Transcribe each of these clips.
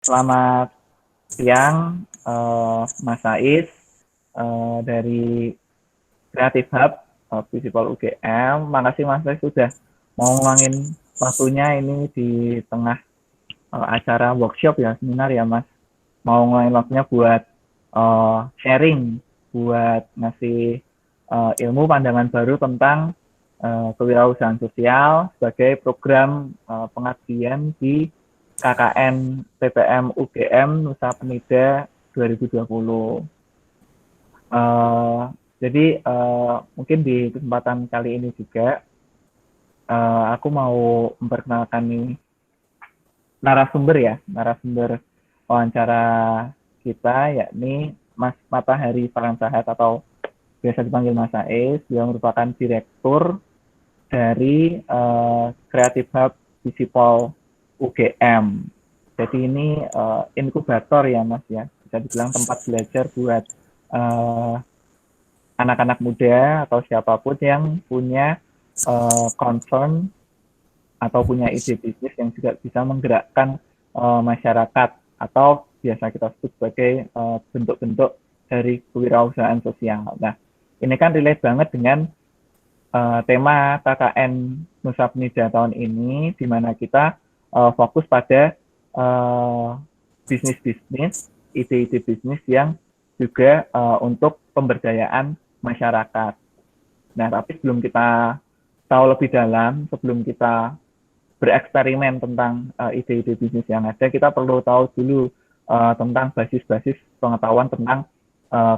Selamat siang, Mas Saiz, dari Creative Hub, Visipol UGM. Makasih Mas Saiz sudah mau ngulangin waktunya ini di tengah acara workshop ya, seminar ya Mas. Mau ngulangin waktunya buat sharing, buat ngasih ilmu pandangan baru tentang kewirausahaan sosial sebagai program pengabdian di KKN PPM UGM Nusa Penida 2020. Jadi mungkin di kesempatan kali ini juga aku mau memperkenalkan nih narasumber wawancara kita, yakni Mas Matahari Faransahat atau biasa dipanggil Mas Saiz, yang merupakan direktur dari Creative Hub Visipol UGM. Jadi ini inkubator ya Mas ya, bisa dibilang tempat belajar buat anak-anak muda atau siapapun yang punya concern atau punya ide bisnis yang juga bisa menggerakkan masyarakat atau biasa kita sebut sebagai bentuk-bentuk dari kewirausahaan sosial. Nah, ini kan relate banget dengan tema KKN Nusa Penida tahun ini, di mana kita fokus pada bisnis-bisnis, ide-ide bisnis yang juga untuk pemberdayaan masyarakat. Nah, tapi sebelum kita tahu lebih dalam, sebelum kita bereksperimen tentang ide-ide bisnis yang ada, kita perlu tahu dulu tentang basis-basis pengetahuan tentang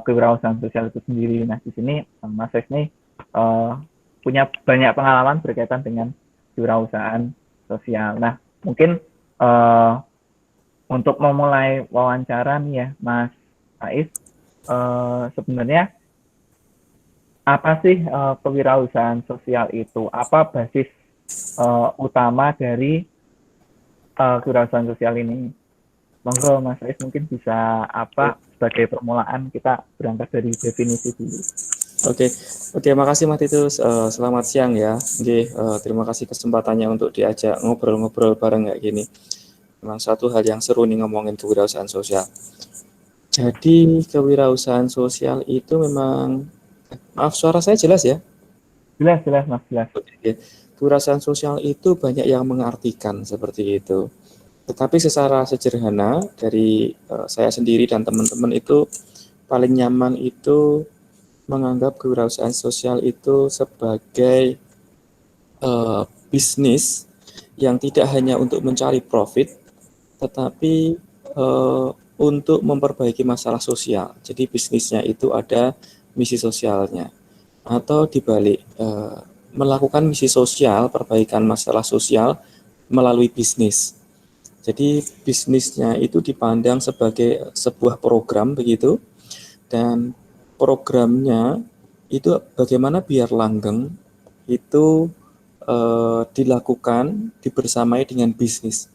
kewirausahaan sosial itu sendiri. Nah, di sini Mas Ses nih punya banyak pengalaman berkaitan dengan kewirausahaan sosial. Nah, mungkin untuk memulai wawancara nih ya, Mas Faiz, sebenarnya apa sih kewirausahaan sosial itu? Apa basis utama dari kewirausahaan sosial ini? Monggo Mas Faiz mungkin bisa sebagai permulaan kita berangkat dari definisi dulu. Oke, makasih Mas Titus. Selamat siang ya. Terima kasih kesempatannya untuk diajak ngobrol-ngobrol bareng kayak gini. Memang satu hal yang seru nih ngomongin kewirausahaan sosial. Jadi kewirausahaan sosial itu memang, maaf suara saya jelas ya? Jelas Mas, jelas. Oke. Kewirausahaan sosial itu banyak yang mengartikan seperti itu. Tetapi secara sederhana dari saya sendiri dan teman-teman itu paling nyaman itu menganggap kewirausahaan sosial itu sebagai bisnis yang tidak hanya untuk mencari profit, tetapi untuk memperbaiki masalah sosial. Jadi bisnisnya itu ada misi sosialnya, atau dibalik melakukan misi sosial, perbaikan masalah sosial melalui bisnis. Jadi bisnisnya itu dipandang sebagai sebuah program begitu, dan programnya itu bagaimana biar langgeng itu dilakukan dibersamai dengan bisnis.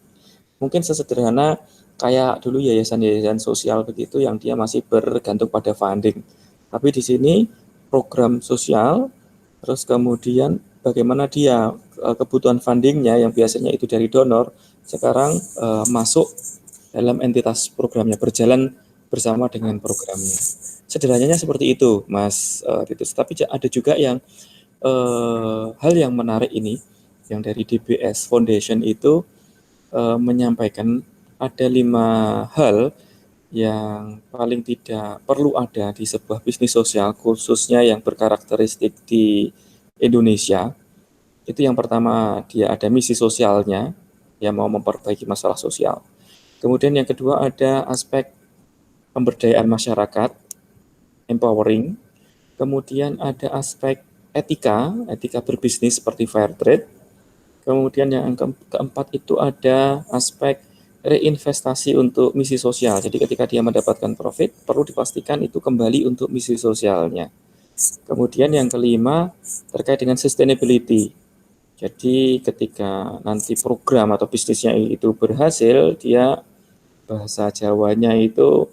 Mungkin sesederhana kayak dulu yayasan-yayasan sosial begitu yang dia masih bergantung pada funding. Tapi di sini program sosial, terus kemudian bagaimana dia kebutuhan fundingnya yang biasanya itu dari donor, sekarang masuk dalam entitas programnya, berjalan bersama dengan programnya. Sederhananya seperti itu, Mas Titus. Tapi ada juga yang hal yang menarik ini, yang dari DBS Foundation itu menyampaikan ada 5 hal yang paling tidak perlu ada di sebuah bisnis sosial, khususnya yang berkarakteristik di Indonesia. Itu yang pertama, dia ada misi sosialnya, yang mau memperbaiki masalah sosial. Kemudian yang kedua ada aspek pemberdayaan masyarakat, empowering. Kemudian ada aspek etika berbisnis seperti fair trade. Kemudian yang keempat itu ada aspek reinvestasi untuk misi sosial. Jadi ketika dia mendapatkan profit, perlu dipastikan itu kembali untuk misi sosialnya. Kemudian yang kelima terkait dengan sustainability. Jadi ketika nanti program atau bisnisnya itu berhasil, dia bahasa Jawanya itu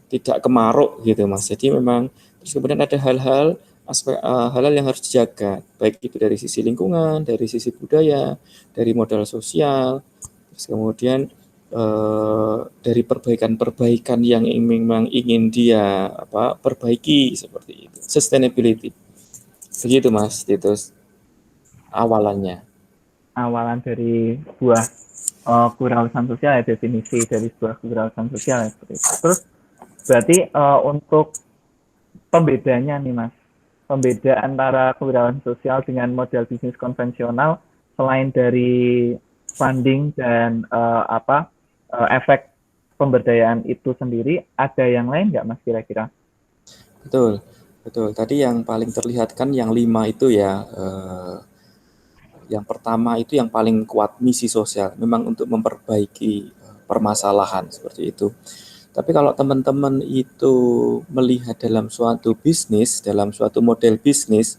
tidak kemaruk gitu Mas. Jadi memang terus kemudian ada hal-hal aspek hal-hal yang harus dijaga, baik itu dari sisi lingkungan, dari sisi budaya, dari modal sosial. Terus kemudian dari perbaikan-perbaikan yang memang ingin dia perbaiki seperti itu. Sustainability. Begitu Mas Titus awalannya. Awalan dari sebuah kewirausahaan sosial ya, definisi dari sebuah kewirausahaan sosial ya, seperti itu. Terus berarti untuk pembedanya nih Mas, pembeda antara kewirausahaan sosial dengan model bisnis konvensional selain dari funding dan efek pemberdayaan itu sendiri, ada yang lain nggak Mas kira-kira? Betul, betul. Tadi yang paling terlihat kan yang 5 itu ya. Yang pertama itu yang paling kuat misi sosial, memang untuk memperbaiki permasalahan seperti itu. Tapi kalau teman-teman itu melihat dalam suatu bisnis, dalam suatu model bisnis,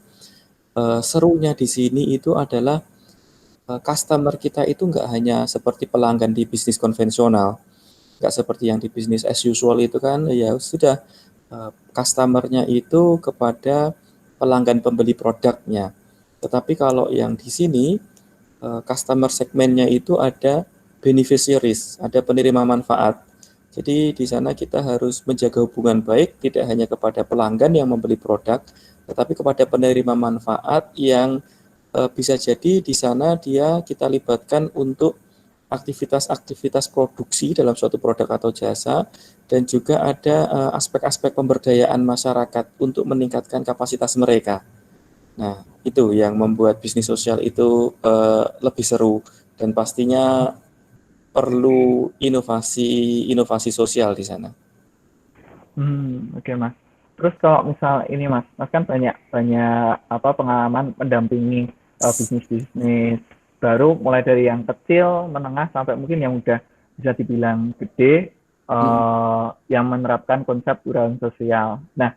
serunya di sini itu adalah customer kita itu nggak hanya seperti pelanggan di bisnis konvensional, nggak seperti yang di bisnis as usual itu kan, ya sudah customer-nya itu kepada pelanggan pembeli produknya. Tetapi kalau yang di sini customer segmennya itu ada beneficiaries, ada penerima manfaat. Jadi di sana kita harus menjaga hubungan baik tidak hanya kepada pelanggan yang membeli produk, tetapi kepada penerima manfaat yang bisa jadi di sana kita libatkan untuk aktivitas-aktivitas produksi dalam suatu produk atau jasa, dan juga ada aspek-aspek pemberdayaan masyarakat untuk meningkatkan kapasitas mereka. Nah, itu yang membuat bisnis sosial itu lebih seru, dan pastinya perlu inovasi sosial di sana. Oke Mas. Terus kalau misal ini Mas, Mas kan banyak banyak pengalaman mendampingi bisnis-bisnis baru, mulai dari yang kecil, menengah sampai mungkin yang udah bisa dibilang gede, yang menerapkan konsep wirausahaan sosial. Nah,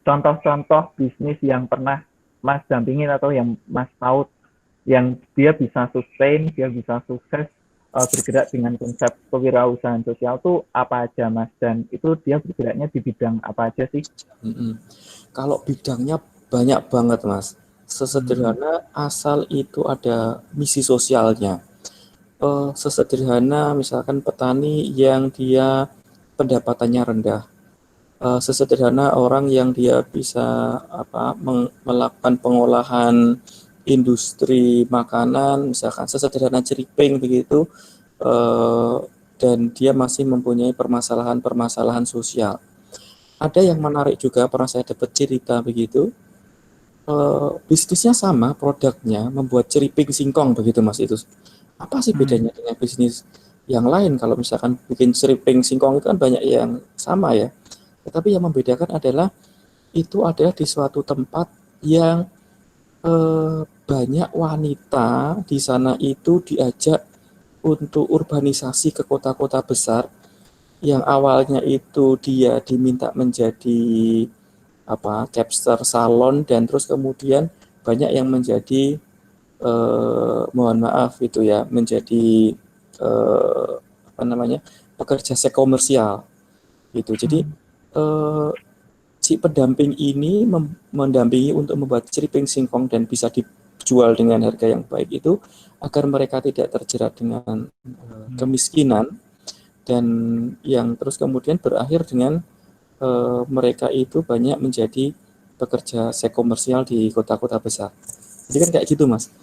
contoh-contoh bisnis yang pernah Mas dampingin atau yang Mas tahu yang dia bisa sustain, dia bisa sukses bergerak dengan konsep kewirausahaan sosial tuh apa aja Mas, dan itu dia bergeraknya di bidang apa aja sih? Kalau bidangnya banyak banget Mas. Sesederhana asal itu ada misi sosialnya. Sesederhana misalkan petani yang dia pendapatannya rendah. Sesederhana orang yang dia bisa melakukan pengolahan industri makanan, misalkan sesederhana ceriping begitu, dan dia masih mempunyai permasalahan-permasalahan sosial. Ada yang menarik juga, pernah saya dapat cerita begitu, bisnisnya sama, produknya membuat ceriping singkong begitu Mas itu. Apa sih bedanya dengan bisnis yang lain? Kalau misalkan bikin ceriping singkong itu kan banyak yang sama ya. Tetapi yang membedakan adalah itu adalah di suatu tempat yang banyak wanita di sana itu diajak untuk urbanisasi ke kota-kota besar, yang awalnya itu dia diminta menjadi capster salon, dan terus kemudian banyak yang menjadi mohon maaf itu ya, menjadi pekerja seks komersial gitu. Jadi si pendamping ini mendampingi untuk membuat ceriping singkong dan bisa dijual dengan harga yang baik itu, agar mereka tidak terjerat dengan kemiskinan, dan yang terus kemudian berakhir dengan mereka itu banyak menjadi pekerja seks komersial di kota-kota besar. Jadi kan kayak gitu Mas.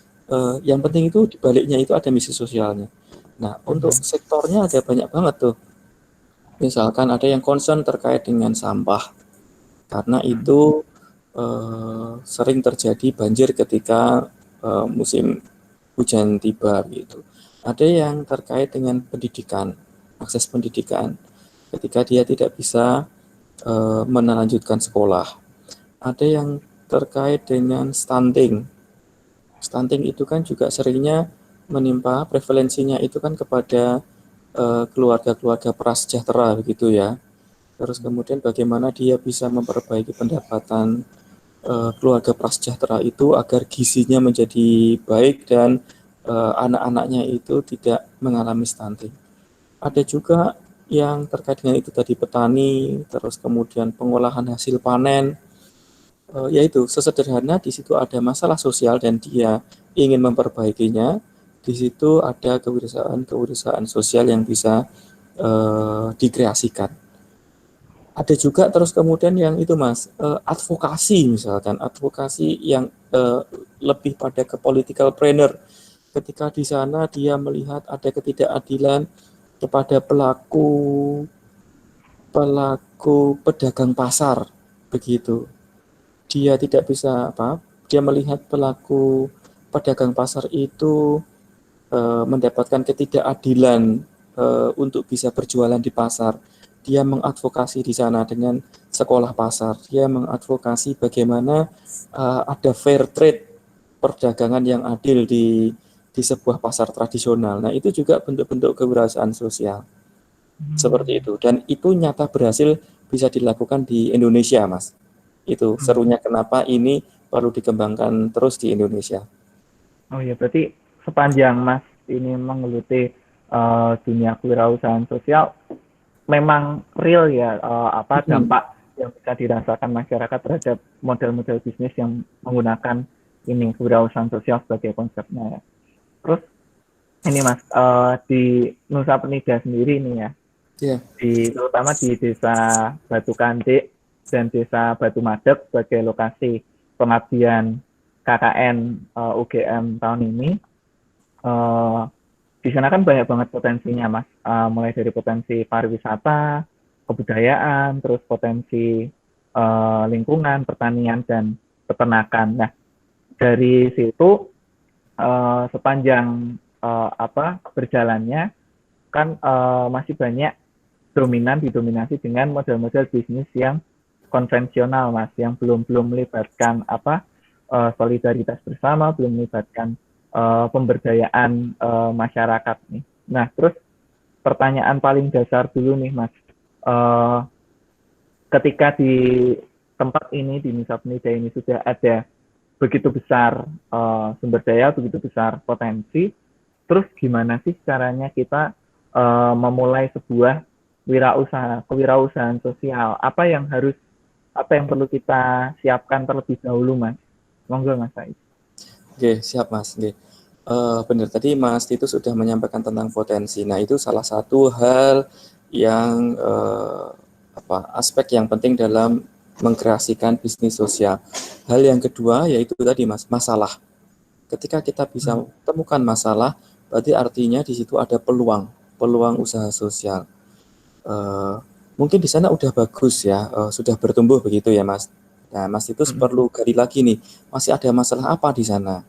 Yang penting itu di baliknya itu ada misi sosialnya. Nah, untuk sektornya ada banyak banget tuh. Misalkan ada yang concern terkait dengan sampah, karena itu sering terjadi banjir ketika musim hujan tiba gitu. Ada yang terkait dengan pendidikan, akses pendidikan, ketika dia tidak bisa melanjutkan sekolah. Ada yang terkait dengan stunting. Stunting itu kan juga seringnya menimpa, prevalensinya itu kan kepada keluarga-keluarga prasejahtera begitu ya. Terus kemudian bagaimana dia bisa memperbaiki pendapatan keluarga prasejahtera itu agar gizinya menjadi baik dan anak-anaknya itu tidak mengalami stunting. Ada juga yang terkait dengan itu tadi, petani, terus kemudian pengolahan hasil panen, yaitu sesederhana di situ ada masalah sosial dan dia ingin memperbaikinya, Di situ ada kewirausahaan sosial yang bisa dikreasikan. Ada juga terus kemudian yang itu Mas, advokasi misalkan, advokasi yang lebih pada ke political planner. Ketika di sana dia melihat ada ketidakadilan kepada pelaku pedagang pasar, begitu. Dia tidak bisa dia melihat pelaku pedagang pasar itu mendapatkan ketidakadilan untuk bisa berjualan di pasar. Dia mengadvokasi di sana dengan sekolah pasar. Dia mengadvokasi bagaimana ada fair trade, perdagangan yang adil di sebuah pasar tradisional. Nah, itu juga bentuk-bentuk kewirausahaan sosial. Seperti itu. Dan itu nyata berhasil bisa dilakukan di Indonesia, Mas. Itu serunya kenapa ini perlu dikembangkan terus di Indonesia. Oh ya, berarti sepanjang Mas ini menggeluti dunia kewirausahaan sosial, memang real ya dampak yang bisa dirasakan masyarakat terhadap model-model bisnis yang menggunakan ini kewirausahaan sosial sebagai konsepnya ya. Terus ini Mas, di Nusa Penida sendiri ini ya, Iya. terutama di desa Batu Kandik dan desa Batu Madep sebagai lokasi pengabdian KKN UGM tahun ini, di sana kan banyak banget potensinya Mas, mulai dari potensi pariwisata, kebudayaan, terus potensi lingkungan, pertanian, dan peternakan. Nah, dari situ sepanjang berjalannya kan masih banyak didominasi dengan model-model bisnis yang konvensional Mas, yang belum melibatkan solidaritas bersama, belum melibatkan pemberdayaan masyarakat nih. Nah, terus pertanyaan paling dasar dulu nih Mas, ketika di tempat ini di Nusa Penida ini sudah ada begitu besar sumber daya, begitu besar potensi, terus gimana sih caranya kita memulai sebuah kewirausahaan sosial? Apa yang perlu kita siapkan terlebih dahulu, Mas? Monggo, Mas Said. Oke, siap Mas. Oke. Benar tadi Mas itu sudah menyampaikan tentang potensi. Nah, itu salah satu hal yang aspek yang penting dalam mengkreasikan bisnis sosial. Hal yang kedua yaitu tadi Mas, masalah. Ketika kita bisa temukan masalah, berarti artinya di situ ada peluang usaha sosial. Mungkin di sana udah bagus ya, sudah bertumbuh begitu ya Mas. Nah, Mas itu perlu gali lagi nih, masih ada masalah apa di sana?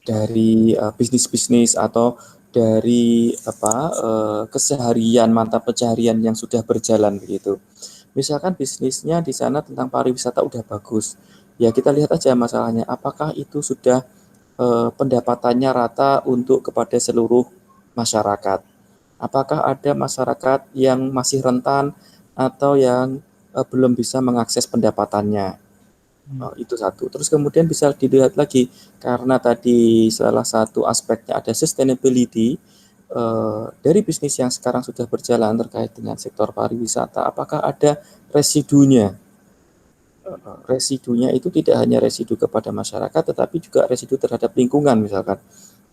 Dari bisnis-bisnis atau dari keseharian mata pencaharian yang sudah berjalan begitu. Misalkan bisnisnya di sana tentang pariwisata udah bagus, ya kita lihat aja masalahnya, apakah itu sudah pendapatannya rata untuk kepada seluruh masyarakat. Apakah ada masyarakat yang masih rentan atau yang belum bisa mengakses pendapatannya. Itu satu. Terus kemudian bisa dilihat lagi, karena tadi salah satu aspeknya ada sustainability, dari bisnis yang sekarang sudah berjalan terkait dengan sektor pariwisata, apakah ada residunya? Residunya itu tidak hanya residu kepada masyarakat, tetapi juga residu terhadap lingkungan misalkan.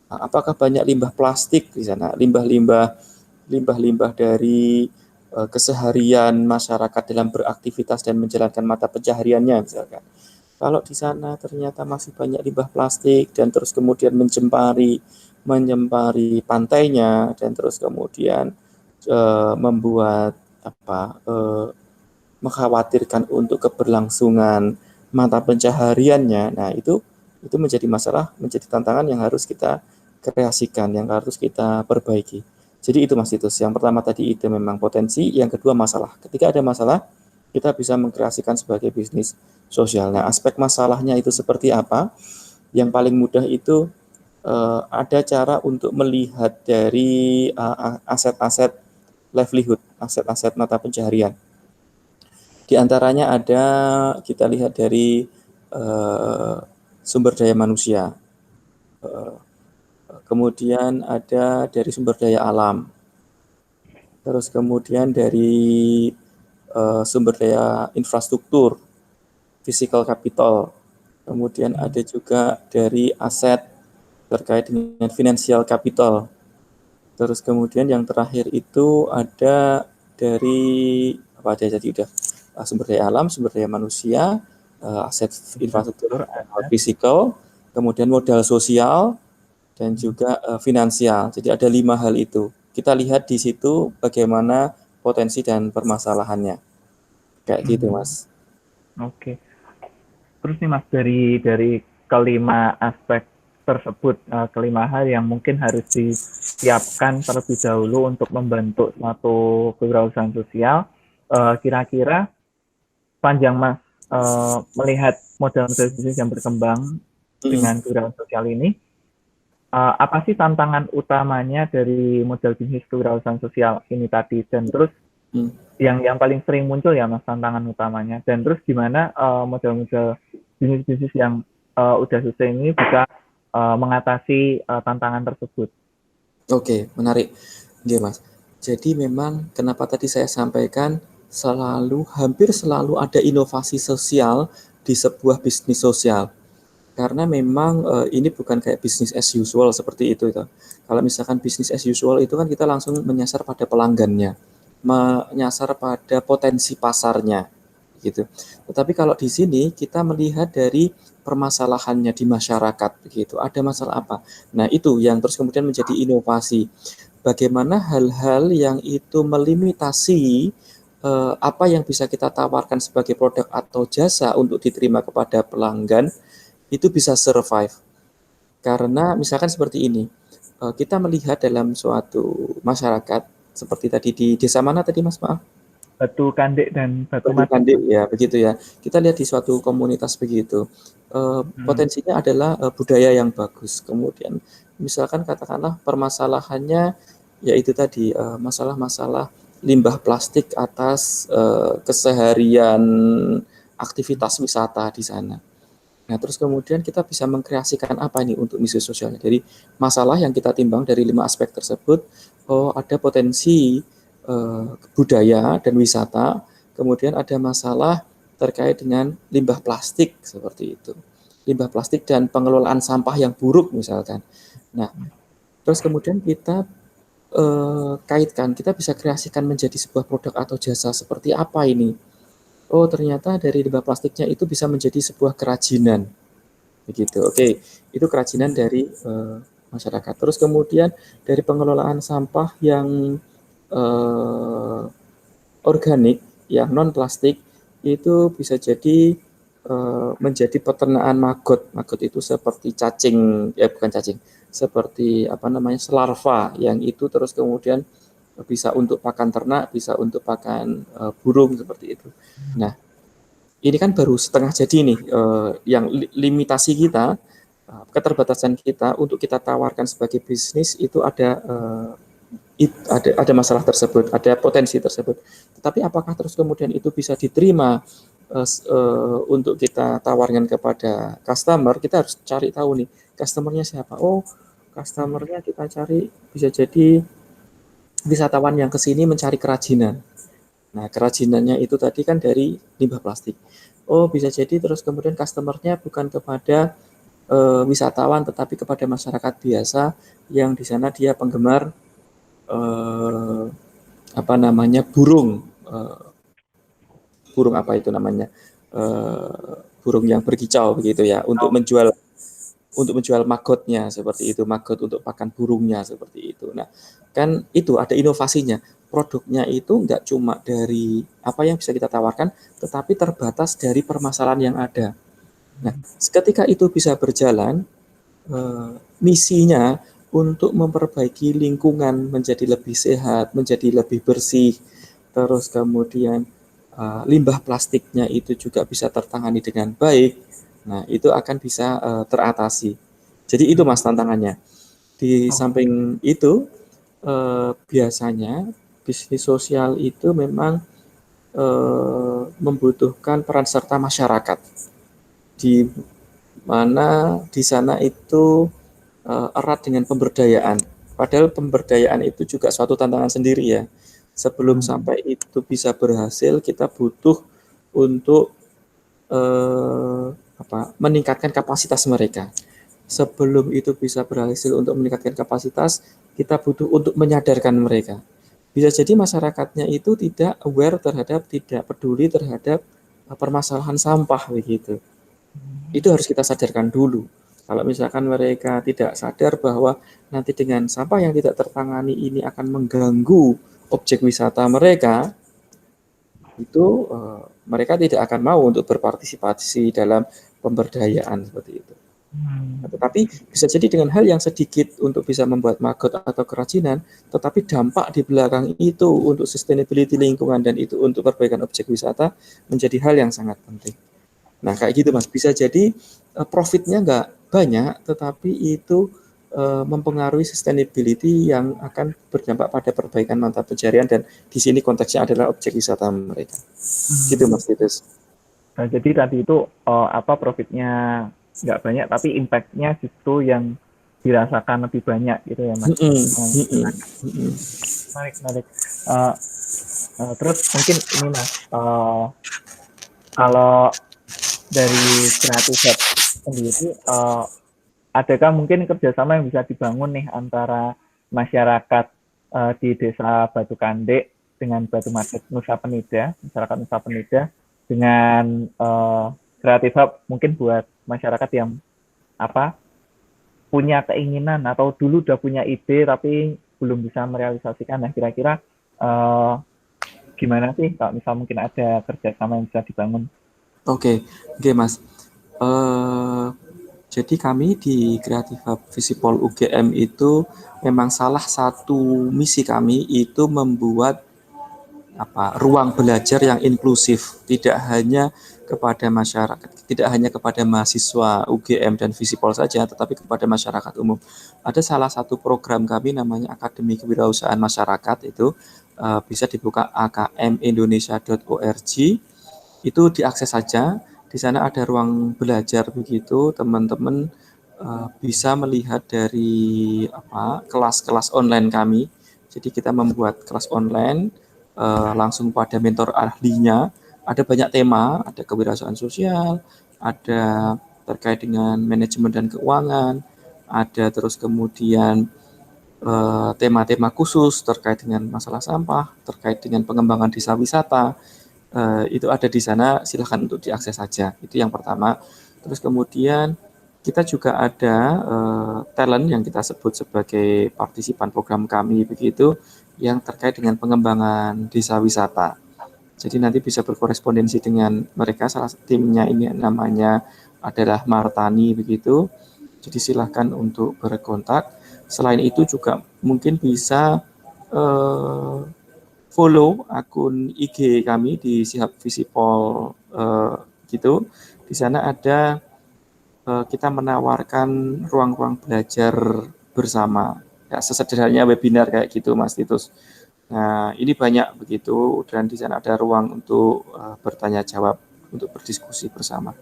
Apakah banyak limbah plastik di sana, limbah-limbah dari keseharian masyarakat dalam beraktivitas dan menjalankan mata pencahariannya misalkan. Kalau di sana ternyata masih banyak limbah plastik dan terus kemudian menyempari pantainya dan terus kemudian membuat mengkhawatirkan untuk keberlangsungan mata pencahariannya. Nah, itu menjadi masalah, menjadi tantangan yang harus kita kreasikan, yang harus kita perbaiki. Jadi itu Mas Titus, yang pertama tadi itu memang potensi, yang kedua masalah. Ketika ada masalah, kita bisa mengkreasikan sebagai bisnis sosial. Nah, aspek masalahnya itu seperti apa? Yang paling mudah itu ada cara untuk melihat dari aset-aset livelihood, aset-aset mata pencaharian. Di antaranya ada, kita lihat dari sumber daya manusia. Kemudian ada dari sumber daya alam. Terus kemudian dari sumber daya infrastruktur, physical capital. Kemudian ada juga dari aset terkait dengan financial capital. Terus kemudian yang terakhir itu ada dari apa aja tadi udah sumber daya alam, sumber daya manusia, aset infrastruktur fisikal, kemudian modal sosial dan juga finansial. Jadi ada 5 hal itu. Kita lihat di situ bagaimana potensi dan permasalahannya. Kayak gitu, Mas. Oke. Terus nih Mas, dari kelima aspek tersebut, kelima hal yang mungkin harus disiapkan terlebih dahulu untuk membentuk suatu kewirausahaan sosial, kira-kira panjang Mas melihat model-model bisnis yang berkembang dengan kewirausahaan sosial ini, apa sih tantangan utamanya dari model bisnis kewirausahaan sosial ini tadi? Dan terus yang paling sering muncul ya Mas tantangan utamanya. Dan terus gimana model-model bisnis-bisnis yang udah sukses ini bisa mengatasi tantangan tersebut? Oke, menarik. Oke, Mas. Jadi memang kenapa tadi saya sampaikan hampir selalu ada inovasi sosial di sebuah bisnis sosial. Karena memang ini bukan kayak bisnis as usual seperti itu. Kalau misalkan bisnis as usual itu kan kita langsung menyasar pada pelanggannya, menyasar pada potensi pasarnya, gitu. Tetapi kalau di sini kita melihat dari permasalahannya di masyarakat, begitu. Ada masalah apa? Nah itu yang terus kemudian menjadi inovasi. Bagaimana hal-hal yang itu melimitasi apa yang bisa kita tawarkan sebagai produk atau jasa untuk diterima kepada pelanggan itu bisa survive. Karena misalkan seperti ini, kita melihat dalam suatu masyarakat, seperti tadi di desa mana tadi Mas, maaf? Batu Kandik dan Batu Batu Mati. Kandik, ya begitu ya. Kita lihat di suatu komunitas begitu, potensinya adalah budaya yang bagus. Kemudian misalkan katakanlah permasalahannya yaitu tadi masalah-masalah limbah plastik atas keseharian aktivitas wisata di sana. Nah, terus kemudian kita bisa mengkreasikan apa ini untuk misi sosialnya. Jadi masalah yang kita timbang dari 5 aspek tersebut, ada potensi budaya dan wisata, kemudian ada masalah terkait dengan limbah plastik seperti itu. Limbah plastik dan pengelolaan sampah yang buruk misalkan. Nah, terus kemudian kita kaitkan, kita bisa kreasikan menjadi sebuah produk atau jasa seperti apa ini. Oh, ternyata dari limbah plastiknya itu bisa menjadi sebuah kerajinan. Begitu. Oke, itu kerajinan dari masyarakat. Terus kemudian dari pengelolaan sampah yang organik, yang non plastik, itu bisa jadi menjadi peternakan maggot. Maggot itu seperti cacing, ya bukan cacing, seperti apa namanya, larva yang itu terus kemudian bisa untuk pakan ternak, bisa untuk pakan burung seperti itu. Nah, ini kan baru setengah jadi nih, yang limitasi kita, keterbatasan kita untuk kita tawarkan sebagai bisnis itu ada masalah tersebut, ada potensi tersebut. Tetapi apakah terus kemudian itu bisa diterima untuk kita tawarkan kepada customer? Kita harus cari tahu nih, customernya siapa. Oh, customernya kita cari bisa jadi wisatawan yang ke sini mencari kerajinan. Nah, kerajinannya itu tadi kan dari limbah plastik. Oh, bisa jadi terus kemudian customer-nya bukan kepada wisatawan, tetapi kepada masyarakat biasa yang di sana dia penggemar apa namanya, burung apa itu namanya, burung yang berkicau begitu ya, untuk menjual maggotnya seperti itu, maggot untuk pakan burungnya seperti itu. Nah, kan itu ada inovasinya. Produknya itu enggak cuma dari apa yang bisa kita tawarkan, tetapi terbatas dari permasalahan yang ada. Nah, ketika itu bisa berjalan, misinya untuk memperbaiki lingkungan menjadi lebih sehat, menjadi lebih bersih, terus kemudian limbah plastiknya itu juga bisa tertangani dengan baik. Nah, itu akan bisa teratasi. Jadi itu Mas tantangannya. Di samping itu, biasanya bisnis sosial itu memang membutuhkan peran serta masyarakat, di mana di sana itu erat dengan pemberdayaan. Padahal pemberdayaan itu juga suatu tantangan sendiri ya. Sebelum sampai itu bisa berhasil, kita butuh untuk meningkatkan kapasitas mereka. sebelum itu bisa berhasil untuk meningkatkan kapasitas, kita butuh untuk menyadarkan mereka. Bisa jadi masyarakatnya itu tidak aware terhadap, tidak peduli terhadap permasalahan sampah begitu. Itu harus kita sadarkan dulu. Kalau misalkan mereka tidak sadar bahwa nanti dengan sampah yang tidak tertangani ini akan mengganggu objek wisata mereka, itu mereka tidak akan mau untuk berpartisipasi dalam pemberdayaan seperti itu. Tetapi bisa jadi dengan hal yang sedikit untuk bisa membuat maggot atau kerajinan, tetapi dampak di belakang itu untuk sustainability lingkungan dan itu untuk perbaikan objek wisata menjadi hal yang sangat penting. Nah, kayak gitu Mas, bisa jadi profitnya nggak banyak, tetapi itu mempengaruhi sustainability yang akan berdampak pada perbaikan mata pencarian dan di sini konteksnya adalah objek wisata mereka. Gitu Mas Titus. Nah, jadi tadi itu profitnya nggak banyak, tapi impact-nya justru yang dirasakan lebih banyak gitu ya Mas. Menarik. Terus mungkin ini Mas, kalau dari Creative Hub sendiri, adakah mungkin kerjasama yang bisa dibangun nih antara masyarakat di Desa Batu Kandek dengan Batu Market Nusa Penida, masyarakat Nusa Penida, dengan Creative Hub mungkin buat masyarakat yang punya keinginan atau dulu udah punya ide tapi belum bisa merealisasikan. Nah, kira-kira gimana sih kalau misal mungkin ada kerjasama yang bisa dibangun? Oke, Mas. Jadi kami di Creative Hub Visipol UGM itu memang salah satu misi kami itu membuat ruang belajar yang inklusif, tidak hanya kepada masyarakat, tidak hanya kepada mahasiswa UGM dan Visipol saja, tetapi kepada masyarakat umum. Ada salah satu program kami namanya Akademi Kewirausahaan Masyarakat, itu bisa dibuka akmindonesia.org, itu diakses saja. Di sana ada ruang belajar begitu, teman-teman bisa melihat dari kelas-kelas online kami. Jadi kita membuat kelas online langsung pada mentor ahlinya. Ada banyak tema, ada kewirausahaan sosial, ada terkait dengan manajemen dan keuangan, ada terus kemudian tema-tema khusus terkait dengan masalah sampah, terkait dengan pengembangan desa wisata. Itu ada di sana, silahkan untuk diakses saja. Itu yang pertama. Terus kemudian kita juga ada talent yang kita sebut sebagai partisipan program kami begitu, yang terkait dengan pengembangan desa wisata. Jadi nanti bisa berkorespondensi dengan mereka, salah satu timnya ini namanya adalah Martani begitu. Jadi silahkan untuk berkontak. Selain itu juga mungkin bisa follow akun IG kami di Sihab Visipol gitu. Di sana ada kita menawarkan ruang-ruang belajar bersama. Ya, sesederhananya webinar kayak gitu Mas Titus. Nah, ini banyak begitu dan di sana ada ruang untuk bertanya jawab, untuk berdiskusi bersama.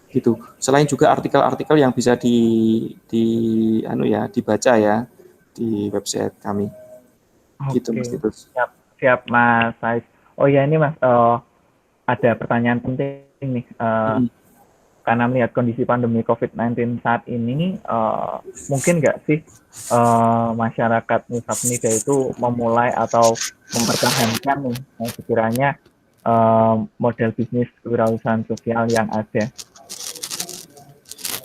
Gitu. Selain juga artikel-artikel yang bisa dibaca ya di website kami. Gitu Mas Titus. Siap Mas Said. Oh ya ini Mas, ada pertanyaan penting nih. Karena melihat kondisi pandemi COVID-19 saat ini, mungkin nggak sih masyarakat Nusa Penida itu memulai atau mempertahankan nih sekiranya model bisnis kewirausahaan sosial yang ada?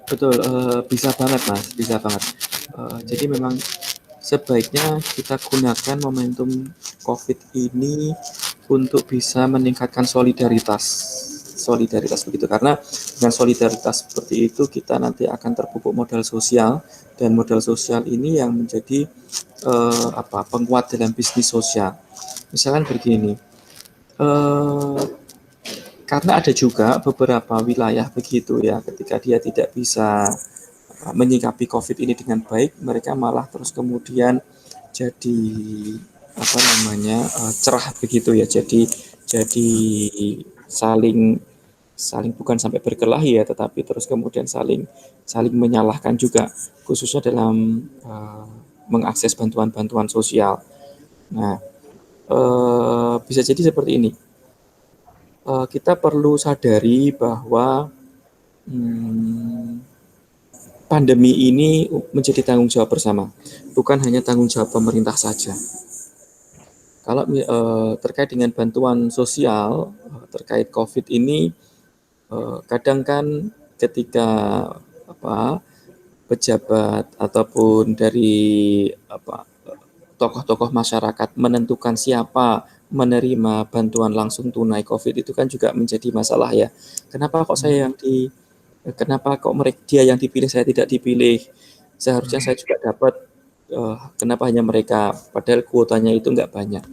Betul, bisa banget Mas, bisa banget. Jadi memang sebaiknya kita gunakan momentum COVID ini untuk bisa meningkatkan solidaritas begitu, karena dengan solidaritas seperti itu kita nanti akan terpupuk modal sosial, dan modal sosial ini yang menjadi penguat dalam bisnis sosial. Misalkan begini, karena ada juga beberapa wilayah begitu ya, ketika dia tidak bisa menyikapi COVID ini dengan baik, mereka malah terus kemudian jadi cerah begitu ya, jadi saling bukan sampai berkelahi ya, tetapi terus kemudian saling menyalahkan juga, khususnya dalam mengakses bantuan-bantuan sosial. Nah, bisa jadi seperti ini. Kita perlu sadari bahwa pandemi ini menjadi tanggung jawab bersama, bukan hanya tanggung jawab pemerintah saja. Kalau terkait dengan bantuan sosial terkait COVID ini, kadang kan ketika pejabat ataupun dari tokoh-tokoh masyarakat menentukan siapa menerima bantuan langsung tunai COVID itu kan juga menjadi masalah ya. Kenapa kok kenapa kok dia yang dipilih, saya tidak dipilih? Seharusnya saya juga dapat. Kenapa hanya mereka? Padahal kuotanya itu nggak banyak.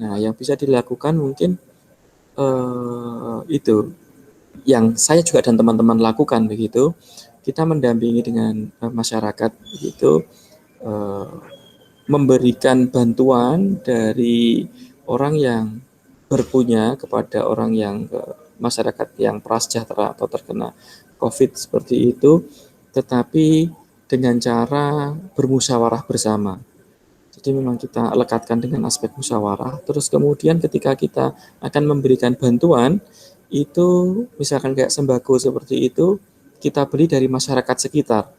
Nah, yang bisa dilakukan mungkin itu yang saya juga dan teman-teman lakukan begitu. Kita mendampingi dengan masyarakat begitu, memberikan bantuan dari orang yang berpunya kepada orang yang masyarakat yang prasejahtera atau terkena COVID seperti itu, tetapi dengan cara bermusyawarah bersama. Jadi memang kita lekatkan dengan aspek musyawarah. Terus kemudian ketika kita akan memberikan bantuan, itu misalkan kayak sembako seperti itu, kita beli dari masyarakat sekitar.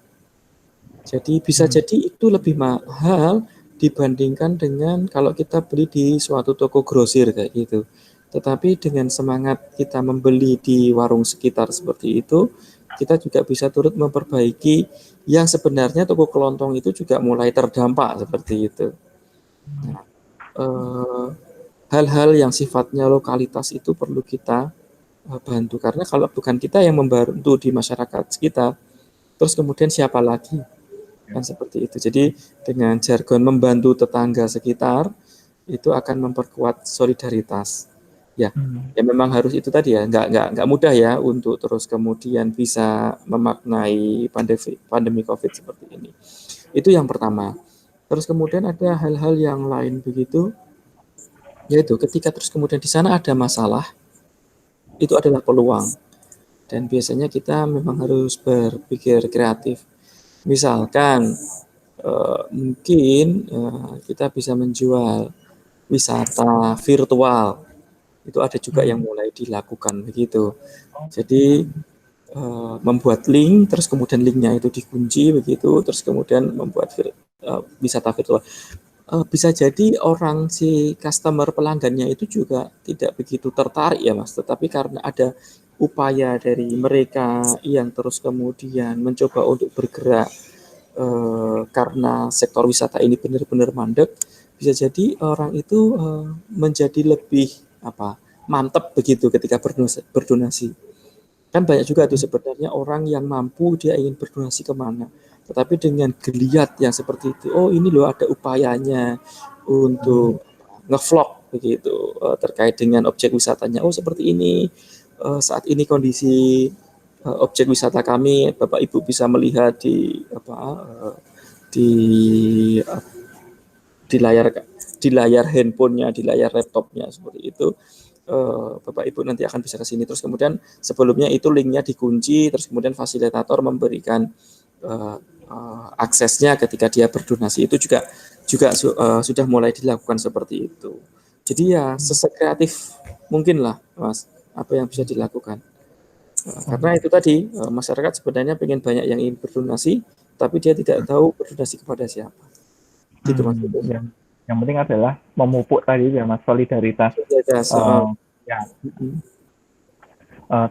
Jadi bisa jadi itu lebih mahal dibandingkan dengan kalau kita beli di suatu toko grosir kayak gitu. Tetapi dengan semangat kita membeli di warung sekitar seperti itu, kita juga bisa turut memperbaiki yang sebenarnya toko kelontong itu juga mulai terdampak seperti itu. Nah, hal-hal yang sifatnya lokalitas itu perlu kita bantu, karena kalau bukan kita yang membantu di masyarakat sekitar, terus kemudian siapa lagi? Kan seperti itu. Jadi dengan jargon membantu tetangga sekitar itu akan memperkuat solidaritas. Ya, ya memang harus itu tadi ya, nggak mudah ya untuk terus kemudian bisa memaknai pandemi COVID seperti ini. Itu yang pertama. Terus kemudian ada hal-hal yang lain begitu, yaitu ketika terus kemudian di sana ada masalah, itu adalah peluang. Dan biasanya kita memang harus berpikir kreatif. Misalkan mungkin kita bisa menjual wisata virtual, itu ada juga yang mulai dilakukan begitu. Jadi membuat link, terus kemudian linknya itu dikunci begitu, terus kemudian membuat wisata virtual. Bisa jadi orang si customer pelanggannya itu juga tidak begitu tertarik ya Mas, tetapi karena ada upaya dari mereka yang terus kemudian mencoba untuk bergerak karena sektor wisata ini benar-benar mandek, bisa jadi orang itu menjadi lebih mantap begitu ketika berdonasi. Kan banyak juga tuh sebenarnya orang yang mampu dia ingin berdonasi kemana, tetapi dengan geliat yang seperti itu, oh ini loh ada upayanya untuk ngevlog begitu terkait dengan objek wisatanya. Oh seperti ini, saat ini kondisi objek wisata kami, Bapak Ibu bisa melihat di layar handphonenya, di layar laptopnya seperti itu. Bapak Ibu nanti akan bisa ke sini. Terus kemudian sebelumnya itu linknya dikunci, terus kemudian fasilitator memberikan aksesnya ketika dia berdonasi. Itu juga sudah mulai dilakukan seperti itu. Jadi ya sesekreatif mungkin lah Mas, apa yang bisa dilakukan. Karena itu tadi masyarakat sebenarnya pengen banyak yang ingin berdonasi, tapi dia tidak tahu berdonasi kepada siapa. Gitu Mas. Yang penting adalah memupuk tadi ya Mas, solidaritas. Ya.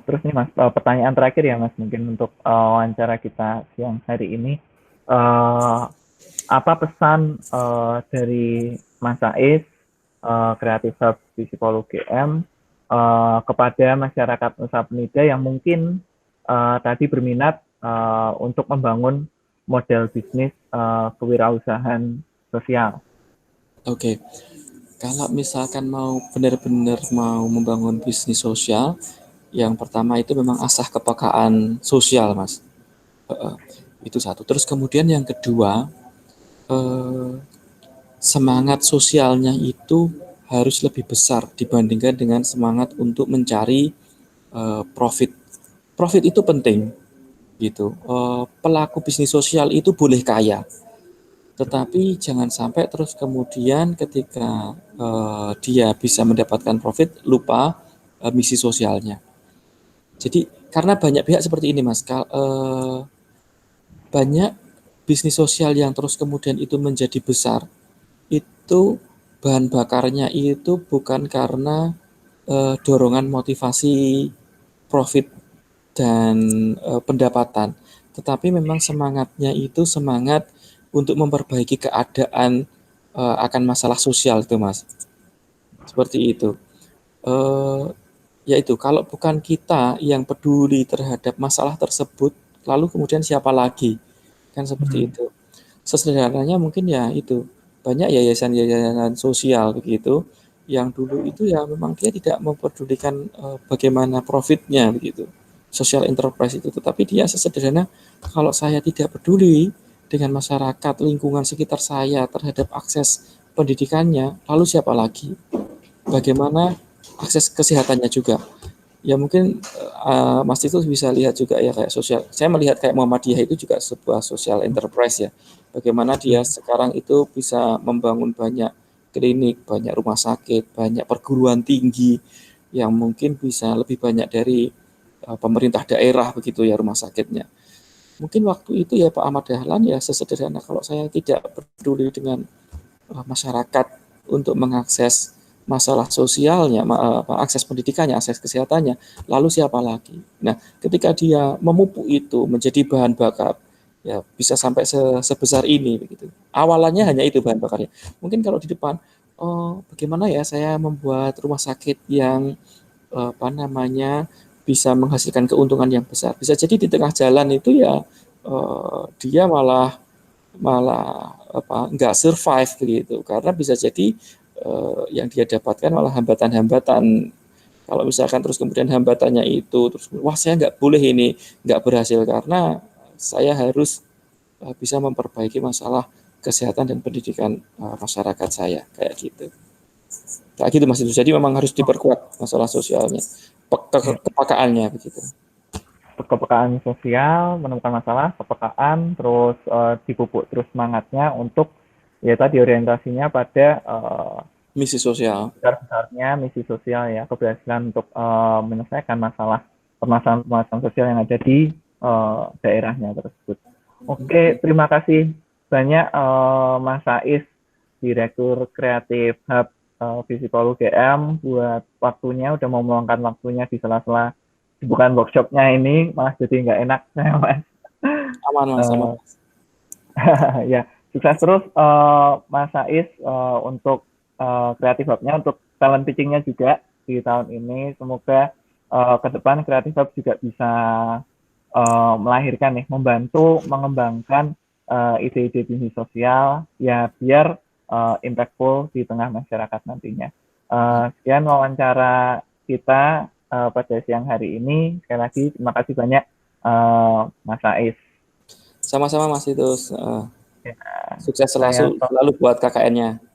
Terus nih Mas, pertanyaan terakhir ya Mas, mungkin untuk wawancara kita siang hari ini, apa pesan dari Mas Ais, Creative Hub Psikologi UGM, kepada masyarakat Nusa Penida yang mungkin tadi berminat untuk membangun model bisnis kewirausahaan sosial? Oke. Kalau misalkan benar-benar mau membangun bisnis sosial, yang pertama itu memang asah kepekaan sosial, Mas. Itu satu. Terus kemudian yang kedua, semangat sosialnya itu harus lebih besar dibandingkan dengan semangat untuk mencari profit. Profit itu penting, gitu. Pelaku bisnis sosial itu boleh kaya, tetapi jangan sampai terus kemudian ketika dia bisa mendapatkan profit lupa misi sosialnya. Jadi karena banyak pihak seperti ini Mas, banyak bisnis sosial yang terus kemudian itu menjadi besar, itu bahan bakarnya itu bukan karena dorongan motivasi profit dan pendapatan, tetapi memang semangatnya itu semangat untuk memperbaiki keadaan akan masalah sosial itu, Mas. Seperti itu. Eh, Yaitu kalau bukan kita yang peduli terhadap masalah tersebut, lalu kemudian siapa lagi? Kan seperti Hmm. itu. Sesederhananya mungkin ya itu, banyak yayasan-yayasan sosial begitu, yang dulu itu ya memang dia tidak memperdulikan bagaimana profitnya begitu. Social enterprise itu, tetapi dia sesederhana, kalau saya tidak peduli dengan masyarakat, lingkungan sekitar saya terhadap akses pendidikannya, lalu siapa lagi? Bagaimana akses kesehatannya juga? Ya mungkin Mas itu bisa lihat juga ya kayak sosial. Saya melihat kayak Muhammadiyah itu juga sebuah social enterprise ya. Bagaimana dia sekarang itu bisa membangun banyak klinik, banyak rumah sakit, banyak perguruan tinggi yang mungkin bisa lebih banyak dari pemerintah daerah begitu ya rumah sakitnya. Mungkin waktu itu ya Pak Ahmad Dahlan ya sesederhana kalau saya tidak peduli dengan masyarakat untuk mengakses masalah sosialnya, akses pendidikannya, akses kesehatannya, lalu siapa lagi? Nah, ketika dia memupuk itu menjadi bahan bakar, ya bisa sampai sebesar ini begitu. Awalannya hanya itu bahan bakarnya. Mungkin kalau di depan, oh bagaimana ya saya membuat rumah sakit yang apa namanya bisa menghasilkan keuntungan yang besar. Bisa jadi di tengah jalan itu ya dia malah malah apa nggak survive begitu karena bisa jadi yang dia dapatkan malah hambatan-hambatan. Kalau misalkan terus kemudian hambatannya itu terus wah saya nggak boleh ini nggak berhasil karena saya harus bisa memperbaiki masalah kesehatan dan pendidikan masyarakat saya kayak gitu. Kayak gitu Mas itu. Jadi memang harus diperkuat masalah sosialnya, Ya, kepekaannya begitu. kepekaan sosial, menemukan masalah, kepekaan, terus dipupuk terus semangatnya untuk ya tadi orientasinya pada Misi sosial. besar-besarnya misi sosial ya, keberhasilan untuk menyelesaikan masalah permasalahan-permasalahan sosial yang ada di daerahnya tersebut. Oke, terima kasih banyak Mas Saiz, Direktur Kreatif Hub Visipol UGM buat waktunya, udah mau meluangkan waktunya di sela-sela bukan workshopnya ini, malah jadi nggak enak saya Mas. Aman Mas, aman. Ya, sukses terus Mas Saiz untuk Kreatif Hub-nya, untuk talent pitching-nya juga di tahun ini. Semoga ke depan Kreatif Hub juga bisa melahirkan nih, membantu mengembangkan ide-ide bisnis sosial ya biar impactful di tengah masyarakat nantinya. Sekian wawancara kita pada siang hari ini. Sekali lagi terima kasih banyak Mas Saiz. Sama-sama Mas itu Ya, sukses saya selalu buat KKN-nya.